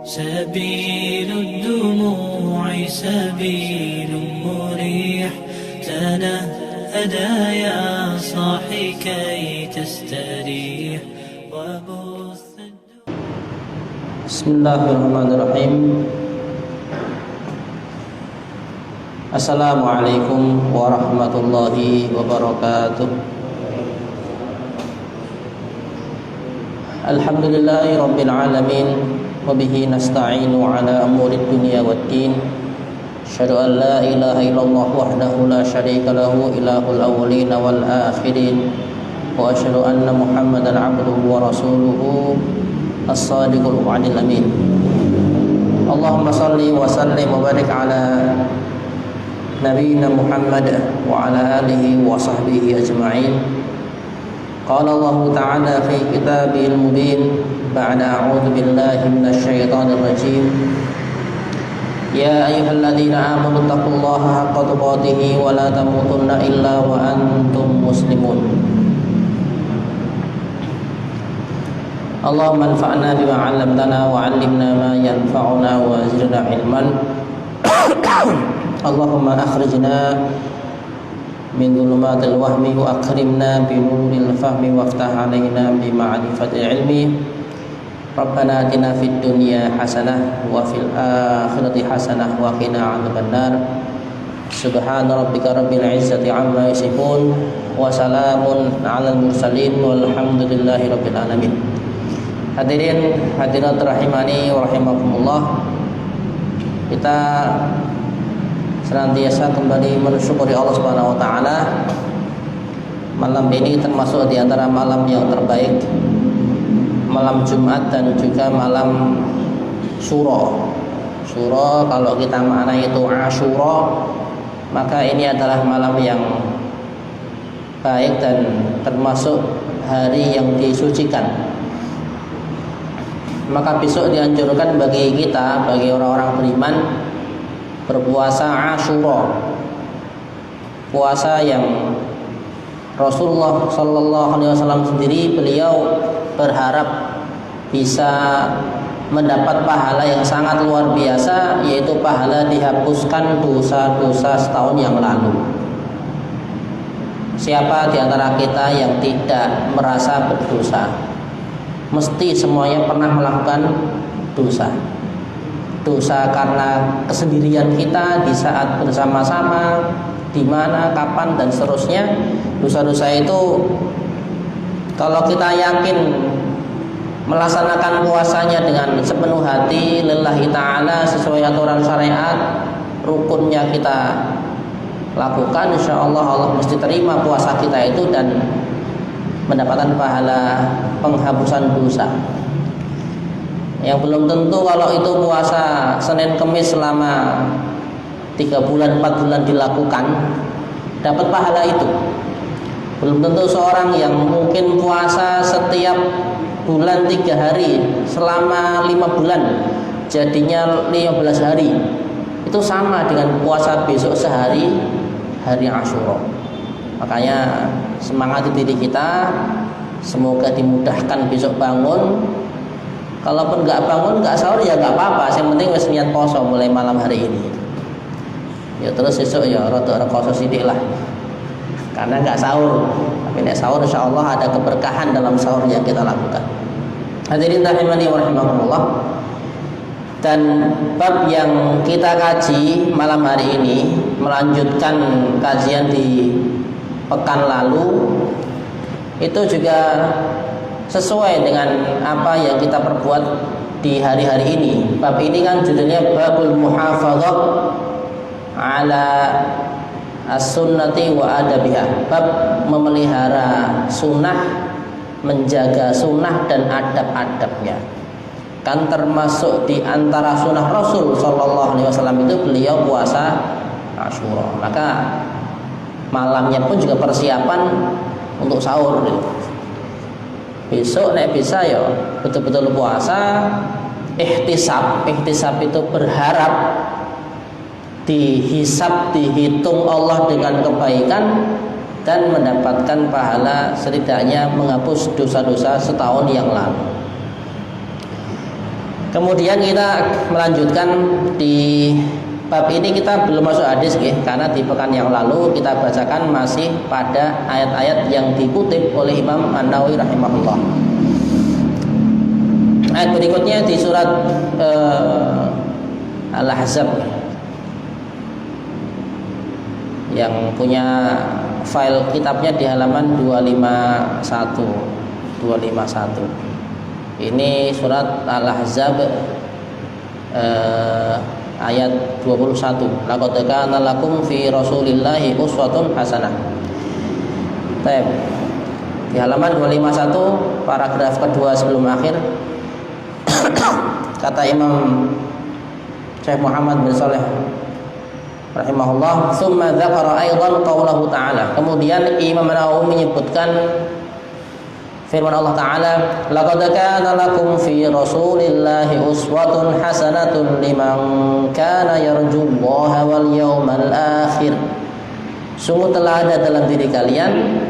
سبيل الدموع سبيل مريح تنهدى يا صاحي كي تستريح وبث. بسم الله الرحمن الرحيم. Assalamualaikum warahmatullahi wabarakatuh. Alhamdulillahi rabbil alamin, wa bihi nasta'inu ala umuri dunya waddin. Asyhadu an la ilaha illallah wahdahu la syarika lahu ilahul awwalin wal akhirin, wa asyhadu anna Muhammadan abduhu wa rasuluhu as-sadiqul wa'dil amin. Allahumma salli wa sallim wa barik ala Nabiina Muhammad wa ala alihi wa sahbihi ajma'in. Qala Allah ta'ala fi kitabihil mubin ba'da a'udzu billahi minasyaitonir rajim. Ya ayyuhalladzina amanu taqullaha haqqa tuqatih wa la tamutunna illa wa antum muslimun. Allahumma anfa'na bima 'allamtana wa 'allimna ma yanfa'una wa zidna 'ilman. Allahumma akhrijna min dhulumatil wahmi wa akrimna bi nuril fahmi waftah 'alaina bi ma'rifatil ilmi. Rabbana atina fid dunya hasanah wa fil akhirati hasanah wa qina 'adzabannar. Subhana rabbika rabbil izzati 'amma yasifun wa salamun 'alal mursalin walhamdulillahi rabbil alamin. Hadirin hadirat rahimani wa rahimakumullah. Kita senantiasa kembali mensyukuri Allah Subhanahu wa taala. Malam ini termasuk di antara malam yang terbaik, malam Jumat dan juga malam Syura. Syura kalau kita maknai itu Asyura, maka ini adalah malam yang baik dan termasuk hari yang disucikan. Maka besok dianjurkan bagi kita, bagi orang-orang beriman, berpuasa Asyura, puasa yang Rasulullah Sallallahu Alaihi Wasallam sendiri beliau berharap bisa mendapat pahala yang sangat luar biasa, yaitu pahala dihapuskan dosa-dosa setahun yang lalu. Siapa di antara kita yang tidak merasa berdosa? Mesti semuanya pernah melakukan dosa. Dosa karena kesendirian kita di saat bersama-sama, di mana, kapan, dan seterusnya. Dosa-dosa itu kalau kita yakin melaksanakan puasanya dengan sepenuh hati lillahi ta'ala sesuai aturan syariat, rukunnya kita lakukan, insya Allah Allah mesti terima puasa kita itu dan mendapatkan pahala penghapusan dosa. Yang belum tentu kalau itu puasa Senin Kemis selama 3 bulan 4 bulan dilakukan dapat pahala itu. Belum tentu seorang yang mungkin puasa setiap bulan 3 hari selama 5 bulan jadinya 15 hari itu sama dengan puasa besok sehari, hari Asyura. Makanya semangat diri kita, semoga dimudahkan besok bangun. Kalaupun nggak bangun, nggak sahur ya nggak apa-apa. Yang penting wis niat poso mulai malam hari ini. Ya terus besok ya rada poso sithik lah. Karena nggak sahur. Tapi nek sahur insya Allah ada keberkahan dalam sahur yang kita lakukan. Hadirin rahimani wa rahimakumullah. Dan bab yang kita kaji malam hari ini melanjutkan kajian di pekan lalu, itu juga sesuai dengan apa yang kita perbuat di hari-hari ini. Bab ini kan judulnya Babul Muhafadzah ala as-sunnati wa adabiha. Bab memelihara sunnah, menjaga sunnah dan adab-adabnya. Kan termasuk di antara sunnah Rasul Sallallahu Alaihi Wasallam itu beliau puasa Asyura. Maka malamnya pun juga persiapan untuk sahur. Besok nek bisa ya betul-betul puasa, ihtisab. Ihtisab itu berharap dihisab, dihitung Allah dengan kebaikan dan mendapatkan pahala setidaknya menghapus dosa-dosa setahun yang lalu. Kemudian kita melanjutkan di bab ini, kita belum masuk hadis ya, karena di pekan yang lalu kita bacakan masih pada ayat-ayat yang dikutip oleh Imam An-Nawawi rahimahullah. Ayat berikutnya di surat Al-Ahzab. Yang punya file kitabnya di halaman 251. Ini surat Al-Ahzab ayat 21. Laqad kana lakum fi Rasulillahi uswatun hasanah. Baik. Di halaman 251 paragraf kedua sebelum akhir kata Imam Syekh Muhammad bin Shalih rahimahullah, "Tsumma dzakara aidan qaulahu ta'ala." Kemudian Imam Nawawi menyebutkan firman Allah Ta'ala, "Laqad kana lakum fi Rasulillahi uswatun hasanatun liman kana yarjullaha wal yawmal akhir." Sungguh telah ada dalam diri kalian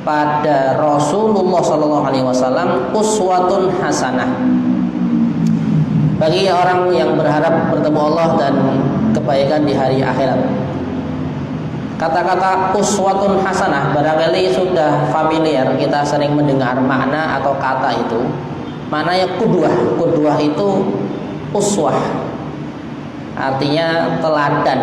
pada Rasulullah sallallahu alaihi wasallam uswatun hasanah, bagi orang yang berharap bertemu Allah dan kebaikan di hari akhirat. Kata-kata uswatun hasanah barangkali sudah familiar, kita sering mendengar makna atau kata itu. Maknanya qudwah. Qudwah itu uswah, artinya teladan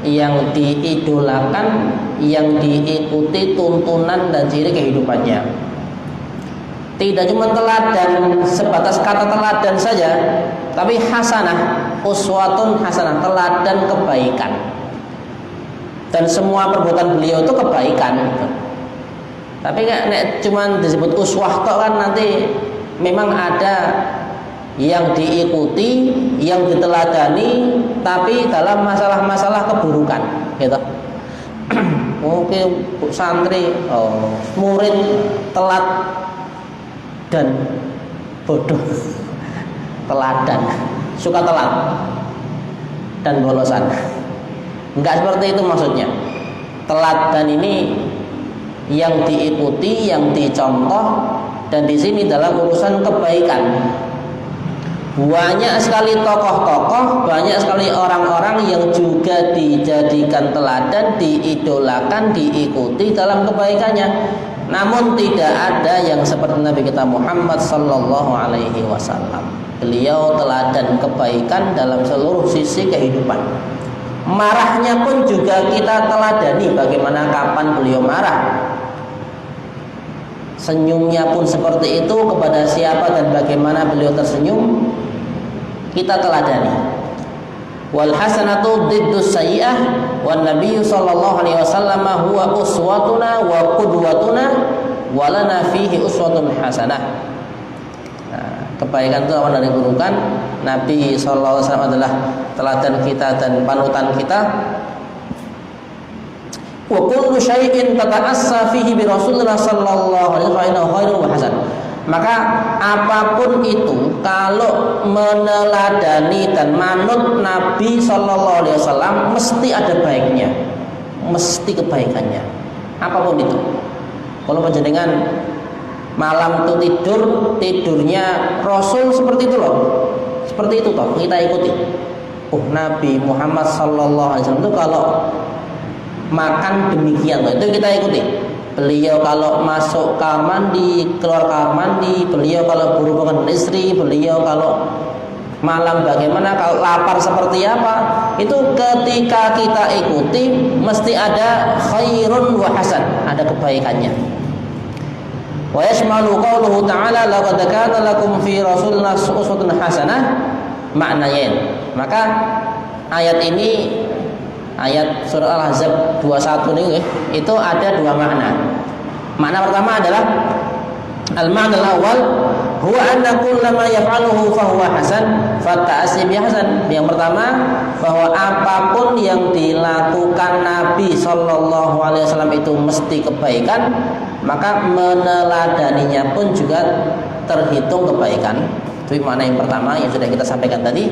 yang diidolakan, yang diikuti tuntunan dan ciri kehidupannya. Tidak cuma teladan sebatas kata teladan saja, tapi hasanah, uswatun hasanah, teladan kebaikan. Dan semua perbuatan beliau itu kebaikan. Tapi nek cuma disebut uswah tok kan nanti memang ada yang diikuti, yang diteladani, tapi dalam masalah-masalah keburukan, gitu. Mungkin santri, murid telat dan bodoh, teladan, suka telat dan bolosan. Enggak seperti itu maksudnya. Teladan ini yang diikuti, yang dicontoh, dan di sini dalam urusan kebaikan. Banyak sekali tokoh-tokoh, banyak sekali orang-orang yang juga dijadikan teladan, diidolakan, diikuti dalam kebaikannya. Namun tidak ada yang seperti Nabi kita Muhammad sallallahu alaihi wasallam. Beliau teladan kebaikan dalam seluruh sisi kehidupan. Marahnya pun juga kita teladani, bagaimana kapan beliau marah. Senyumnya pun seperti itu, kepada siapa dan bagaimana beliau tersenyum kita teladani. Wal hasanatu diddus sayyi'ah wan nabiyyu sallallahu alaihi wasallam huwa uswatuna wa qudwatuna wa lana fihi uswatun hasanah. Kebaikan itu awal dari keburukan. Nabi sallallahu alaihi wasallam adalah teladan kita dan panutan kita. Wa kullu syai'in tata'assa fihi bi Rasulillah sallallahu alaihi wasallam khairun wa hasan. Maka apapun itu kalau meneladani dan manut Nabi sallallahu alaihi wasallam mesti ada baiknya, mesti kebaikannya. Apapun itu. Kalau panjenengan malam itu tidurnya Rasul seperti itu loh, seperti itu toh kita ikuti. Nabi Muhammad sallallahu alaihi wasallam itu kalau makan demikian loh, itu kita ikuti. Beliau kalau masuk kamar mandi, keluar kamar mandi, beliau kalau berhubungan dengan istri, beliau kalau malam bagaimana, kalau lapar seperti apa, itu ketika kita ikuti mesti ada khairun wa hasan, ada kebaikannya. Wa yashmalu qauluhu ta'ala laqad kana lakum fi Rasulillah uswatun hasanah, maknanya. Maka ayat ini, ayat surah Al-Ahzab 21 ini itu ada dua makna. Makna pertama adalah al-ma'na al-awwal huwa anna kullama yaf'aluhu fa huwa hasan fa ta'assi bi hasan. Yang pertama bahwa apapun yang dilakukan Nabi sallallahu alaihi wasallam itu mesti kebaikan, maka meneladaninya pun juga terhitung kebaikan. Itu makna yang pertama yang sudah kita sampaikan tadi.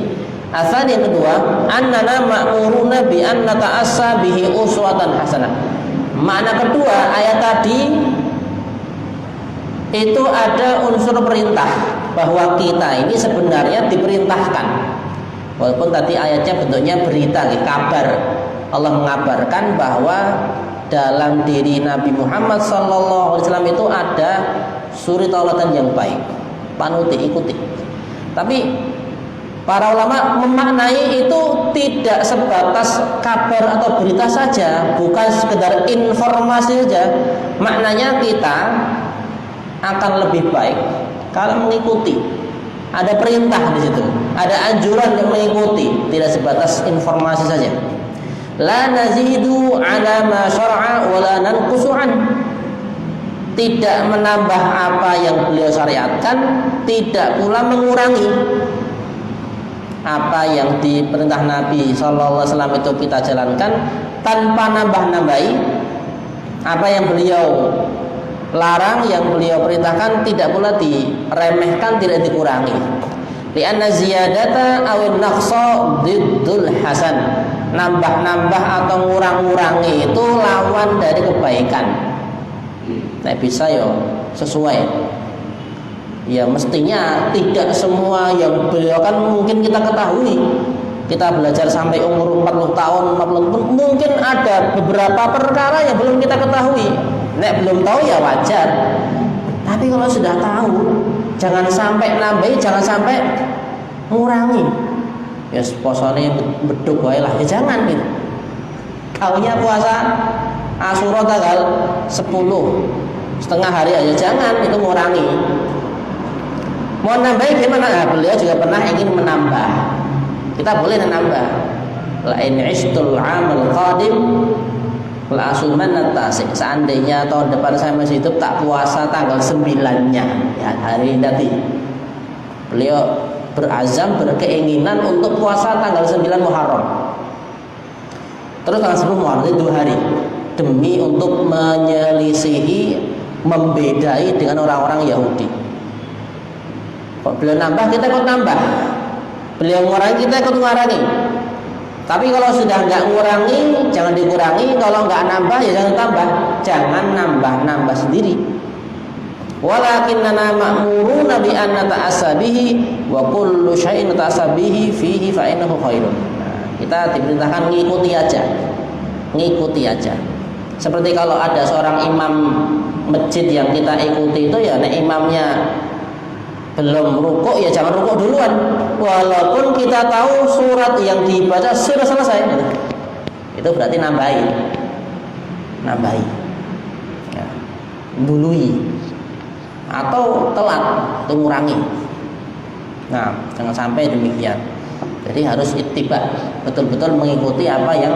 Asal yang kedua, annana ma'muruna bi an nata'assa bihi uswatan hasanah. Makna kedua ayat tadi itu ada unsur perintah. bahwa kita ini sebenarnya diperintahkan. Walaupun tadi ayatnya bentuknya berita, kabar. Allah mengabarkan bahwa dalam diri Nabi Muhammad SAW itu ada suri taulatan yang baik, panuti, ikuti. Tapi para ulama memaknai itu tidak sebatas kabar atau berita saja, bukan sekedar informasi saja. Maknanya kita akan lebih baik kalau mengikuti. Ada perintah di situ, ada anjuran untuk mengikuti, tidak sebatas informasi saja. La nazidu ala ma syar'a wa la nanqusu an. Tidak menambah apa yang beliau syariatkan, tidak pula mengurangi apa yang diperintah Nabi sallallahu alaihi wasallam itu kita jalankan tanpa nambah-nambahi. Apa yang beliau larang, yang beliau perintahkan tidak pula diremehkan, tidak dikurangi. Li'anna ziyadata awin naqsa diddul hasan. Nambah-nambah atau ngurang-ngurangi itu lawan dari kebaikan. Nah, bisa ya sesuai. Ya mestinya tidak semua yang beliau kan mungkin kita ketahui. Kita belajar sampai umur 40 tahun, 50 tahun, mungkin ada beberapa perkara yang belum kita ketahui. Nek belum tahu ya wajar. Tapi kalau sudah tahu, jangan sampai nambahi, jangan sampai ngurangi. Ya posone beduk wae lah, ya jangan gitu. Taunya puasa Asyura tanggal 10, setengah hari aja, jangan itu ngurangi. Mau nambahi gimana? Nah, beliau juga pernah ingin menambah. Kita boleh menambah. La in ishtul amal qadim la asuman tasik. Seandainya tahun depan saya masih hidup, tak puasa tanggal 9-nya, ya hari nanti. Beliau berazam, berkeinginan untuk puasa tanggal 9 Muharram. Terus tanggal 10 Muharram itu 2 hari, demi untuk menyelisihi, membedai dengan orang-orang Yahudi. Kalau beliau nambah, kita ikut nambah. Beliau ngurangi, kita ikut ngurangi. Tapi kalau sudah nggak ngurangi, jangan dikurangi. Kalau nggak nambah, ya jangan tambah. Jangan nambah-nambah sendiri. Walakinnana ma'muruna bi an nata'assa bihi wa kullu syai'in nata'assa bihi fihi fa innahu khairun. Kita diperintahkan ngikuti aja. Ngikuti aja. Seperti kalau ada seorang imam masjid yang kita ikuti itu, ya nek imamnya belum rukuk, ya jangan rukuk duluan. Walaupun kita tahu surat yang dibaca sudah selesai. Itu berarti nambahi. Nambahi. Ya. Dului. Atau telat atau ngurangi. Nah, jangan sampai demikian. Jadi harus ittiba, betul-betul mengikuti apa yang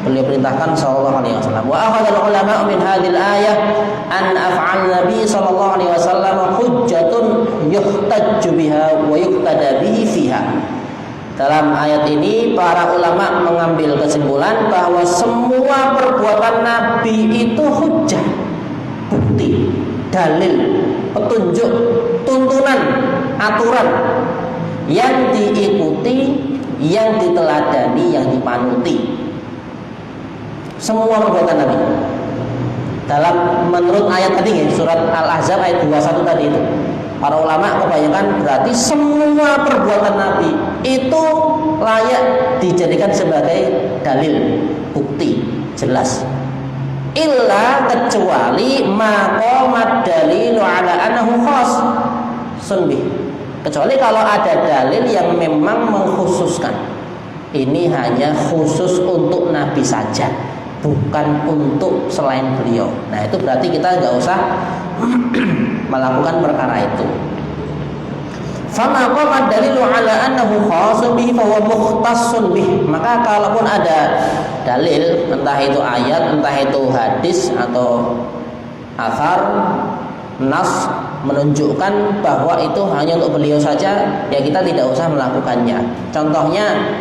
beliau perintahkan sallallahu alaihi wasallam. Wa akhadha ulama min hadhil ayah an af'al nabi sallallahu alaihi wasallam hujjatun yuhtajju biha wa yuqtada bihi fiha. Dalam ayat ini para ulama mengambil kesimpulan bahwa semua perbuatan nabi itu hujjah, bukti, dalil, petunjuk, tuntunan, aturan yang diikuti, yang diteladani, yang dipanuti. Semua perbuatan Nabi. Dalam menurut ayat tadi, surat Al-Ahzab ayat 21 tadi itu, para ulama kebanyakan berarti semua perbuatan Nabi itu layak dijadikan sebagai dalil, bukti, jelas. Illa kecuali maqamad dalilu ala annahu khas sunbih. Kecuali kalau ada dalil yang memang mengkhususkan ini hanya khusus untuk Nabi saja, bukan untuk selain beliau. Nah itu berarti kita nggak usah melakukan perkara itu. Fama qamad dalilu ala annahu khasun bihi fa huwa mukhtassun bih. Maka kalaupun ada dalil, entah itu ayat, entah itu hadis atau athar, nas menunjukkan bahwa itu hanya untuk beliau saja, ya kita tidak usah melakukannya. Contohnya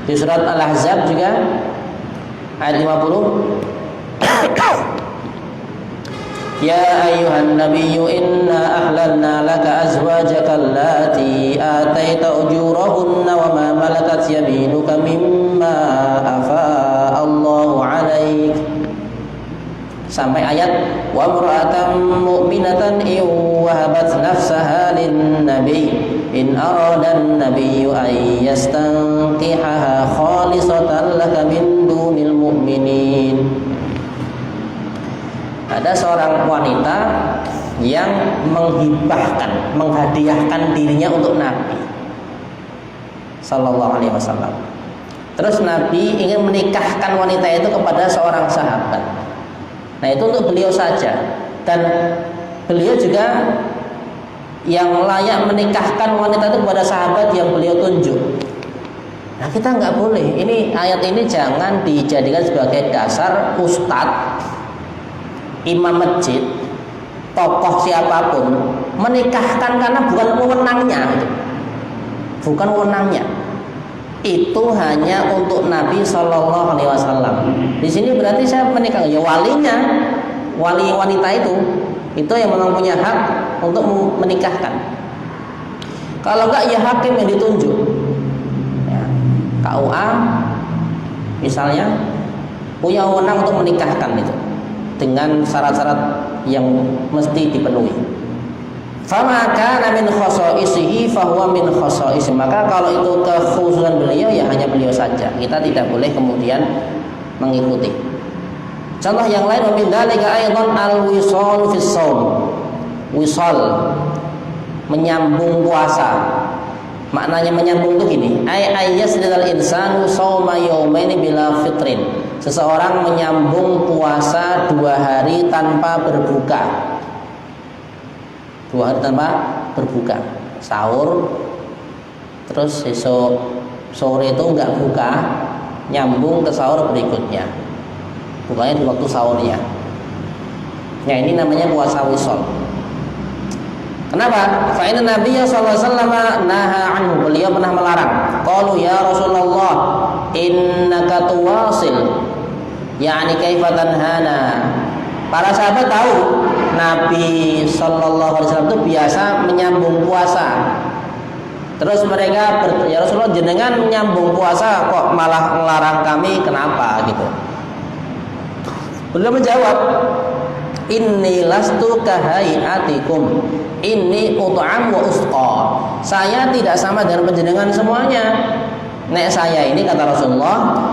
di surat Al-Ahzab juga ayat 50. Ya ayyuhan nabiyyu inna ahlalna laka azwajaka allati ataita ujurahunna wa ma malakat yaminuka mimma afa Allahu 'alaik. sampai ayat wa mur'atan mu'minatan in wahabat nafsaha lin nabi in aradan nabiyyu ay yastanqihaha khalisatan laka min dunil mu'minin. Ada seorang wanita yang menghadiahkan dirinya untuk Nabi sallallahu alaihi wasallam. Terus Nabi ingin menikahkan wanita itu kepada seorang sahabat. Nah, itu untuk beliau saja, dan beliau juga yang layak menikahkan wanita itu kepada sahabat yang beliau tunjuk. Nah, kita nggak boleh. Ini ayat ini jangan dijadikan sebagai dasar ustadz, imam masjid, tokoh siapapun menikahkan karena bukan wewenangnya, bukan wewenangnya. Itu hanya untuk Nabi Shallallahu Alaihi Wasallam. Di sini berarti saya menikah, ya walinya, wali wanita itu yang memang punya hak untuk menikahkan. Kalau enggak, ya hakim yang ditunjuk. Ya, KUA misalnya punya wewenang untuk menikahkan itu dengan syarat-syarat yang mesti dipenuhi. Fama kana min khosa'isihi fahuwa min khosa'isi. Maka kalau itu kekhususan beliau, ya hanya beliau saja. Kita tidak boleh kemudian mengikuti. Contoh yang lain, wa min dzalika aidan al-wisal fi shaum. Wisal, menyambung puasa. Maknanya menyambung itu gini, ayyasdal insanu shauma yaumaini bila fitrin. Seseorang menyambung puasa 2 hari tanpa berbuka. 2 hari tanpa berbuka, sahur, terus besok sore itu enggak buka, nyambung ke sahur berikutnya, bukanya di waktu sahurnya. Ya, ini namanya puasa wisol. Kenapa? Fa inna Nabiyya sallallahu alaihi wasallam naha anhu, beliau pernah melarang. Qalu ya Rasulullah innaka tuwasil, yakni kaifa tanhana. Para sahabat tahu Nabi Sallallahu Alaihi Wasallam itu biasa menyambung puasa. Terus mereka ya Rasulullah, jenengan menyambung puasa kok malah melarang kami, kenapa gitu? Beliau menjawab, inni lastu kahayatikum, inni ut'am wa usqa. Saya tidak sama dengan penjenengan semuanya. Nek saya ini, kata Rasulullah,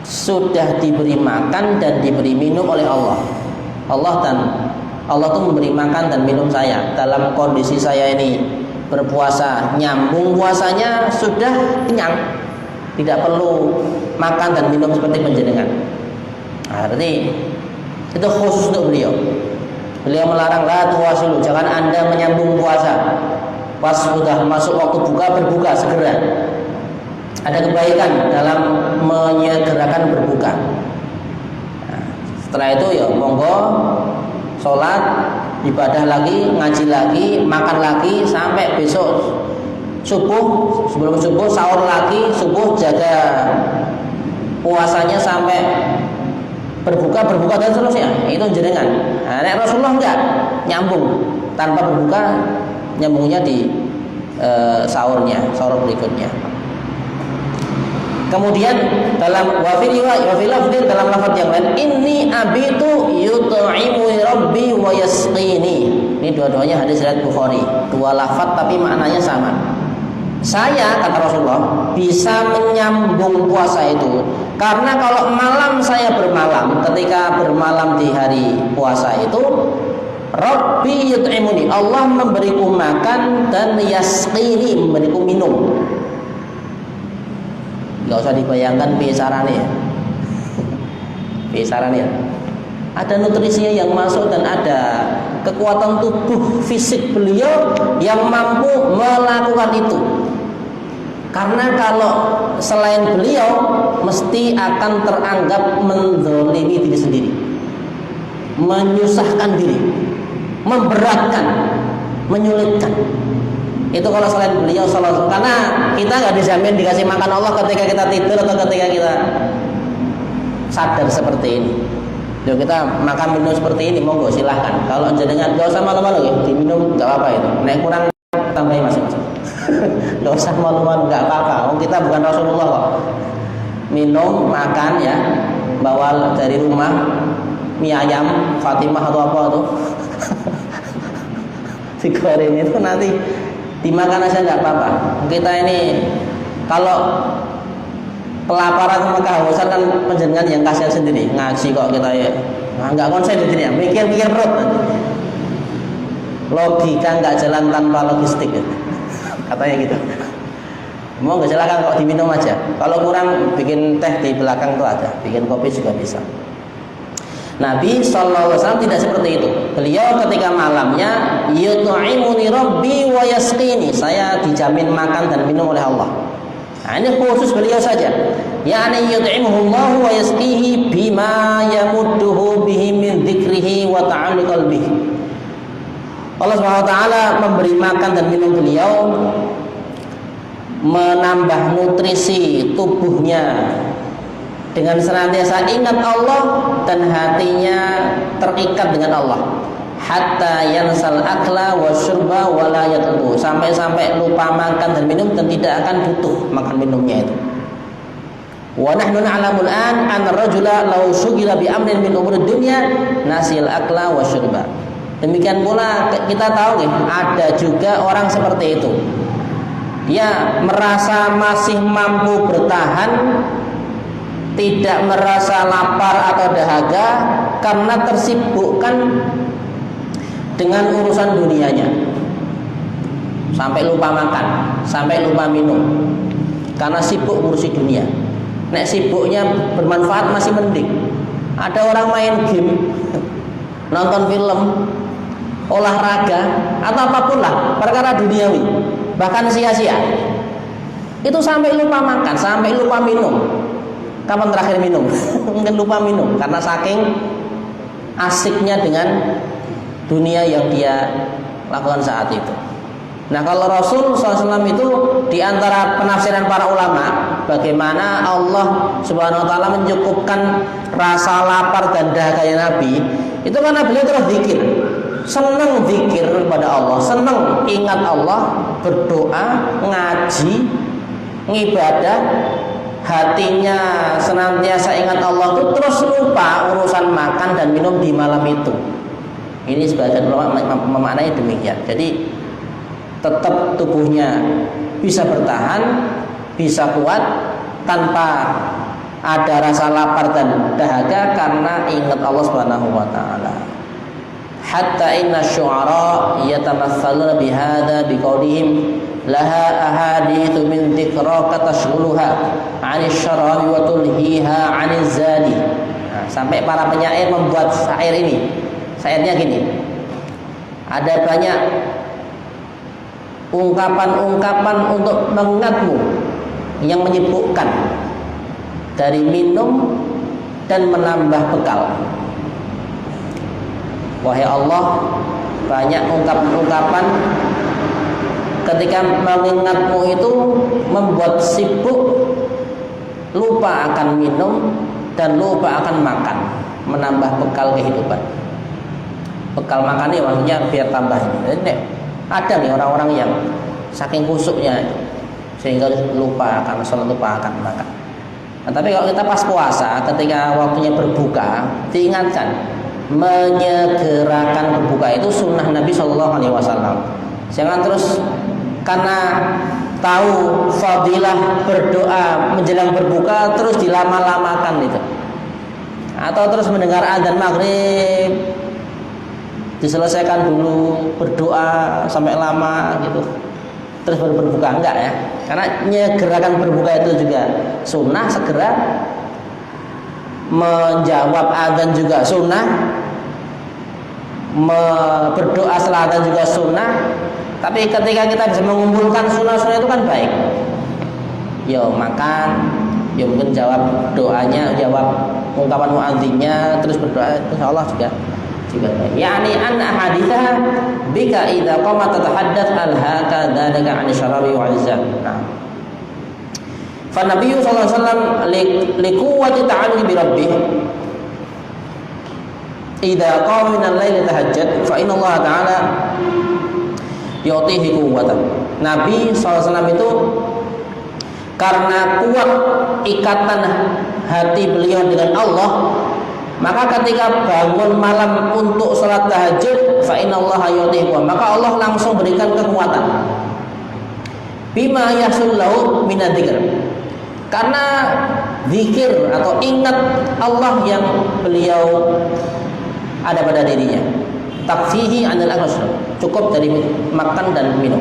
sudah diberi makan dan diberi minum oleh Allah. Allah tuh memberi makan dan minum saya. Dalam kondisi saya ini berpuasa, nyambung puasanya, sudah kenyang, tidak perlu makan dan minum seperti penjenengan. Nah, berarti itu khusus untuk beliau. Beliau melarang, la tuwasilu, jangan Anda menyambung puasa. Pas sudah masuk waktu buka, berbuka segera. Ada kebaikan dalam menyegerakan berbuka. Nah, setelah itu ya monggo sholat, ibadah lagi, ngaji lagi, makan lagi sampai besok subuh. Sebelum subuh sahur lagi, subuh jaga puasanya sampai berbuka dan seterusnya. Itu jenengan. Nah, Rasulullah enggak nyambung, tanpa berbuka, nyambungnya di sahurnya, sahur berikutnya. Kemudian dalam dalam lafaz yang lain, inni abitu yut'imuni rabbi wa yasqini. Ini dua-duanya hadis riwayat Bukhari. 2 lafaz tapi maknanya sama. Saya, kata Rasulullah, bisa menyambung puasa itu karena kalau malam saya bermalam, ketika bermalam di hari puasa itu, Rabbi yut'imuni, Allah memberiku makan, dan yasqini, memberiku minum. Gak usah dibayangkan biasaranya. Biasaranya ada nutrisinya yang masuk dan ada kekuatan tubuh fisik beliau yang mampu melakukan itu. Karena kalau selain beliau mesti akan teranggap menzalimi diri sendiri, menyusahkan diri, memberatkan, menyulitkan. Itu kalau selain beliau sallallahu. Karena kita nggak dijamin dikasih makan Allah ketika kita tidur atau ketika kita sadar seperti ini. Jadi kita makan minum seperti ini, monggo silahkan. Kalau jenengan nggak usah malu-malu ya, diminum nggak apa-apa itu. Nek kurang tambahin masing-masing. Nggak usah malu-malu, nggak apa-apa. Kita bukan Rasulullah kok. Minum, makan ya, bawa dari rumah, mie ayam Fatimah atau apa tuh digoreng itu nanti dimakan aja nggak apa-apa. Kita ini kalau kelaparan sama kehausan kan penjenengan yang kasihan sendiri, ngaji kok kita ya nggak konsen di sini ya, mikir-mikir perut nanti. Logika nggak jalan tanpa logistik katanya gitu. Mau nggak silakan kok diminum aja, kalau kurang bikin teh di belakang tuh ada, bikin kopi juga bisa. Nabi SAW tidak seperti itu. Beliau ketika malamnya yut'imuni rabbi wa yasqini, saya dijamin makan dan minum oleh Allah. Nah, ini khusus beliau saja. Yani yut'imuhullahu wa yasqihi bima yamudduhu bihi min dzikrihi wa ta'alluq qalbihi. Allah SWT memberi makan dan minum beliau, menambah nutrisi tubuhnya dengan senantiasa ingat Allah dan hatinya terikat dengan Allah. Hatta yansal akla wa syurba wa la yatlubu, sampai lupa makan dan minum dan tidak akan butuh makan minumnya itu. Wa nahnu na'lamul an anna rajula law syughila bi amrin min umuri dunya nasil akla wa syurba. Demikian pula kita tahu nih, ada juga orang seperti itu. Dia merasa masih mampu bertahan, tidak merasa lapar atau dahaga karena tersibukkan dengan urusan dunianya, sampai lupa makan, sampai lupa minum karena sibuk ngurusi dunia. Nek sibuknya bermanfaat masih mending. Ada orang main game, nonton film, olahraga atau apapun lah perkara duniawi, bahkan sia-sia, itu sampai lupa makan, sampai lupa minum. Kapan terakhir minum? Mungkin lupa minum karena saking asiknya dengan dunia yang dia lakukan saat itu. Nah, kalau Rasul SAW itu diantara penafsiran para ulama, bagaimana Allah Subhanahu Wa Taala mencukupkan rasa lapar dan dahaganya Nabi, itu karena beliau terus zikir, senang zikir kepada Allah, senang ingat Allah, berdoa, ngaji, ngibadah, hatinya senantiasa ingat Allah itu terus lupa urusan makan dan minum di malam itu. Ini sebagian ulama memaknai demikian. Jadi tetap tubuhnya bisa bertahan, bisa kuat tanpa ada rasa lapar dan dahaga karena ingat Allah Subhanahu wa taala. Hatta inna syu'ara yatamatsaluna bihadza biqaulihim laha ahaditsu min dzikraka tashghuluha 'anil syarabi wa tulhiha 'aniz zadi. Nah, sampai para penyair membuat syair ini. Syairnya gini, ada banyak ungkapan-ungkapan untuk mengingatmu yang menyibukkan dari minum dan menambah bekal. Wahai Allah, banyak ungkapan-ungkapan ketika mengingatmu itu membuat sibuk, lupa akan minum dan lupa akan makan, menambah bekal kehidupan. Bekal makan ya maksudnya biar tambah ini. Jadi ada nih orang-orang yang saking kusuknya sehingga lupa akan sholat, lupa akan makan. Nah, tapi kalau kita pas puasa, ketika waktunya berbuka, diingatkan menyegerakan berbuka itu sunnah Nabi Shallallahu Alaihi Wasallam. Jangan terus karena tahu fadilah berdoa menjelang berbuka terus dilama-lamakan itu, atau terus mendengar adzan maghrib diselesaikan dulu berdoa sampai lama gitu terus baru berbuka, enggak ya, karena nyegerakan berbuka itu juga sunnah, segera menjawab adzan juga sunnah, berdoa setelah adzan juga sunnah. Tapi ketika kita bisa mengumpulkan sunnah-sunnah itu kan baik. Yo makan, yo mungkin jawab doanya, jawab ungkapan muadzinnya, terus berdoa, insyaallah juga baik. Yani an ahaditha bika idza qamat tatahaddath alhaka dzalika 'an syarabi wa 'izzah. Nah. Fa Nabi sallallahu alaihi wasallam liquwwati ta'alluqi bi rabbih idza qama min al-laili tahajjad fa inna Allah ta'ala yu'tihi quwwatan. Nabi SAW itu karena kuat ikatan hati beliau dengan Allah, Maka ketika bangun malam untuk sholat tahajud, fa innallaha yuti'u, maka Allah langsung berikan kekuatan. Bima yahsul lahu minadzikr, karena zikir atau ingat Allah yang beliau ada pada dirinya. Takfihi anil akhl, cukup dari makan dan minum.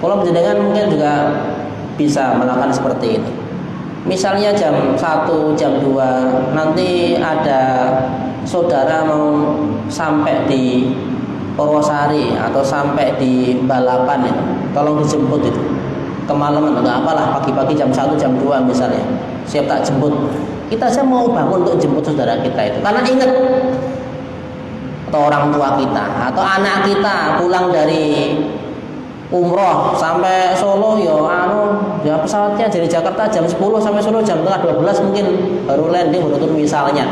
Kalau menjenengan mungkin juga bisa melakukan seperti ini. Misalnya jam 1, jam 2 nanti ada saudara mau sampai di Purwosari atau sampai di Balapan itu, tolong dijemput itu. Kemalaman enggak apalah, pagi-pagi jam 1, jam 2 misalnya. Siap tak jemput. Kita saja mau bangun untuk jemput saudara kita itu. Karena ingat, atau orang tua kita atau anak kita pulang dari umroh sampai Solo, ya pesawatnya dari Jakarta jam 10 sampai Solo jam tengah 12 mungkin baru landing, baru turun misalnya.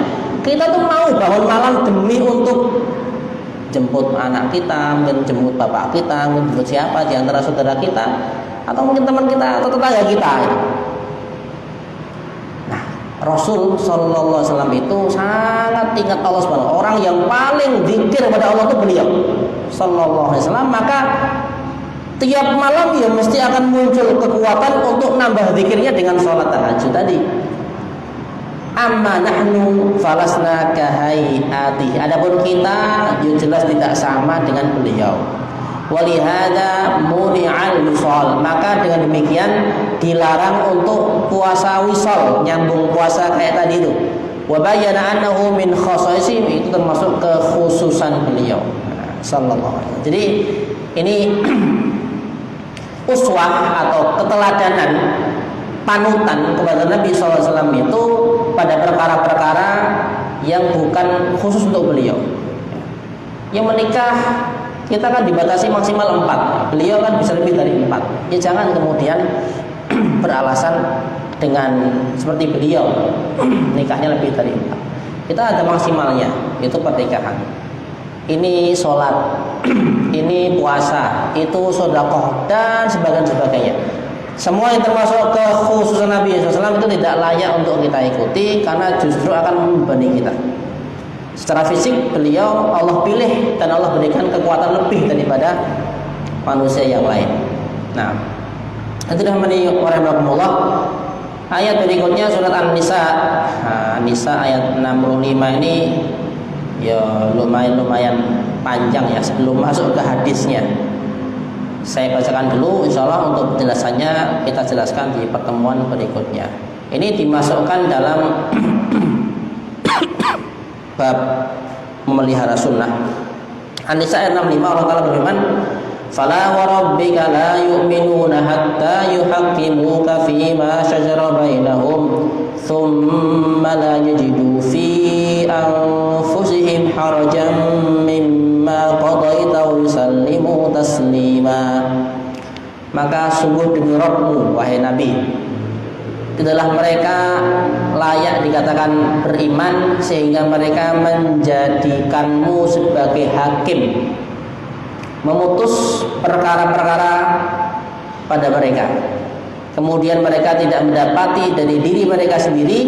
Kita tuh mau bangun malam demi untuk jemput anak kita, mungkin jemput bapak kita, mungkin jemput siapa di antara saudara kita, atau mungkin teman kita atau tetangga kita. Nah, Rasul Sallallahu Alaihi Wasallam itu sangat ingat Allah Subhanahu. Orang yang paling zikir pada Allah itu beliau Sallallahu Alaihi Wasallam. Maka tiap malam ya mesti akan muncul kekuatan untuk nambah zikirnya dengan sholat tahajud tadi. Amma nahnu falasna kahayati. Adapun kita ya jelas tidak sama dengan beliau. Walihada muni'al wisal, maka dengan demikian dilarang untuk puasa wisal, nyambung puasa kayak tadi itu. Wa bayyana annahu min khasaisi, itu termasuk kekhususan beliau sallallahu alaihi wasallam. Jadi ini uswah atau keteladanan, panutan kepada Nabi SAW itu pada perkara-perkara yang bukan khusus untuk beliau. Yang menikah kita kan dibatasi maksimal 4, beliau kan bisa lebih dari 4. Ya jangan kemudian beralasan dengan seperti beliau nikahnya lebih dari 4. Kita ada maksimalnya, itu pernikahan. Ini sholat, ini puasa, itu sedekah dan sebagainya. Semua yang termasuk kekhususan Nabi SAW itu tidak layak untuk kita ikuti, karena justru akan membebani kita. Secara fisik beliau Allah pilih dan Allah berikan kekuatan lebih daripada manusia yang lain. Nah, itu rahimahumullah. Ayat berikutnya surat An-Nisa. An-Nisa ayat 65 ini ya lumayan panjang ya. Sebelum masuk ke hadisnya, saya bacakan dulu, insya Allah untuk penjelasannya kita jelaskan di pertemuan berikutnya. Ini dimasukkan dalam bab memelihara sunnah. An-Nisa ayat 65, Allah Ta'ala berfirman, "Fala wa rabbika la yu'minuna hatta yuhaqqimuka fima shajara bainahum thumma la yajidu fi anfusihim harajan mimma qadaita wa yusallimu taslima." Maka sungguh demi Rabbmu wahai Nabi, tidaklah mereka layak dikatakan beriman sehingga mereka menjadikanmu sebagai hakim, memutus perkara-perkara pada mereka. Kemudian mereka tidak mendapati dari diri mereka sendiri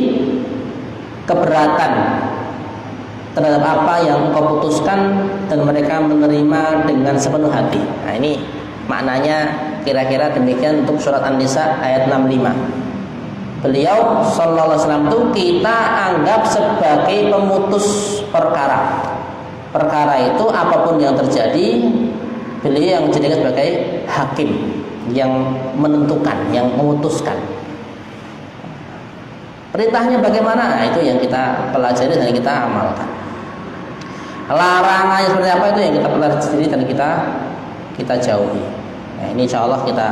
keberatan terhadap apa yang engkau putuskan dan mereka menerima dengan sepenuh hati. Nah, ini maknanya kira-kira demikian untuk surat An-Nisa ayat 65. Beliau sallallahu alaihi wasallam itu kita anggap sebagai pemutus perkara. Perkara itu apapun yang terjadi, beliau yang dijadikan sebagai hakim, yang menentukan, yang memutuskan. Perintahnya bagaimana? Nah, itu yang kita pelajari dan kita amalkan. Larangannya seperti apa, itu yang kita pelajari dan kita jauhi. Nah, ini insya Allah kita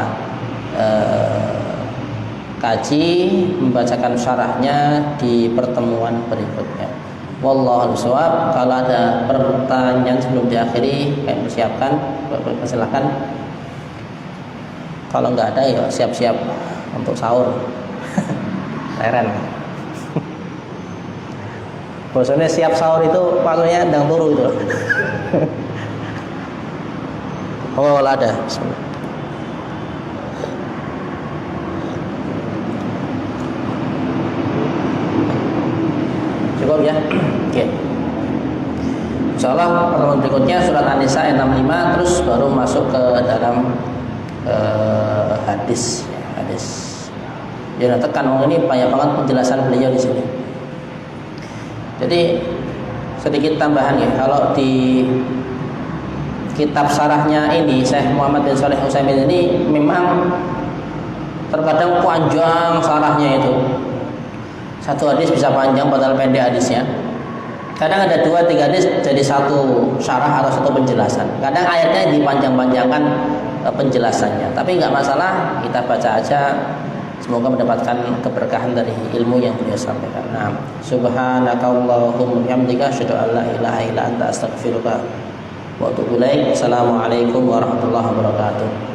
kaji, membacakan syarahnya di pertemuan berikutnya. Wallahu a'lam. Kalau ada pertanyaan sebelum diakhiri, kami persiapkan, silakan. Kalau nggak ada ya siap-siap untuk sahur. Leren. Bosannya siap sahur itu maksudnya ndang turu itu. Oh, ada. Bismillah. Cukup. cukup ya. Oke. Insyaallah pertemuan berikutnya surat An-Nisa ayat 65 terus baru masuk ke dalam hadis. Jangan tekan, ini banyak banget penjelasan beliau di sini. Jadi sedikit tambahan ya, kalau di kitab syarahnya ini Syekh Muhammad bin Shalih Al-Utsaimin ini memang terkadang panjang syarahnya itu. Satu hadis bisa panjang padahal pendek hadisnya. Kadang ada 2-3 hadis jadi satu syarah atau satu penjelasan. Kadang ayatnya dipanjang-panjangkan penjelasannya. Tapi nggak masalah, kita baca aja. Semoga mendapatkan keberkahan dari ilmu yang beliau sampaikan. Nah, subhanakallahumma bihamdika asyhadu an la ilaha illa anta astaghfiruka wa atubu ilaik. Assalamualaikum warahmatullahi wabarakatuh.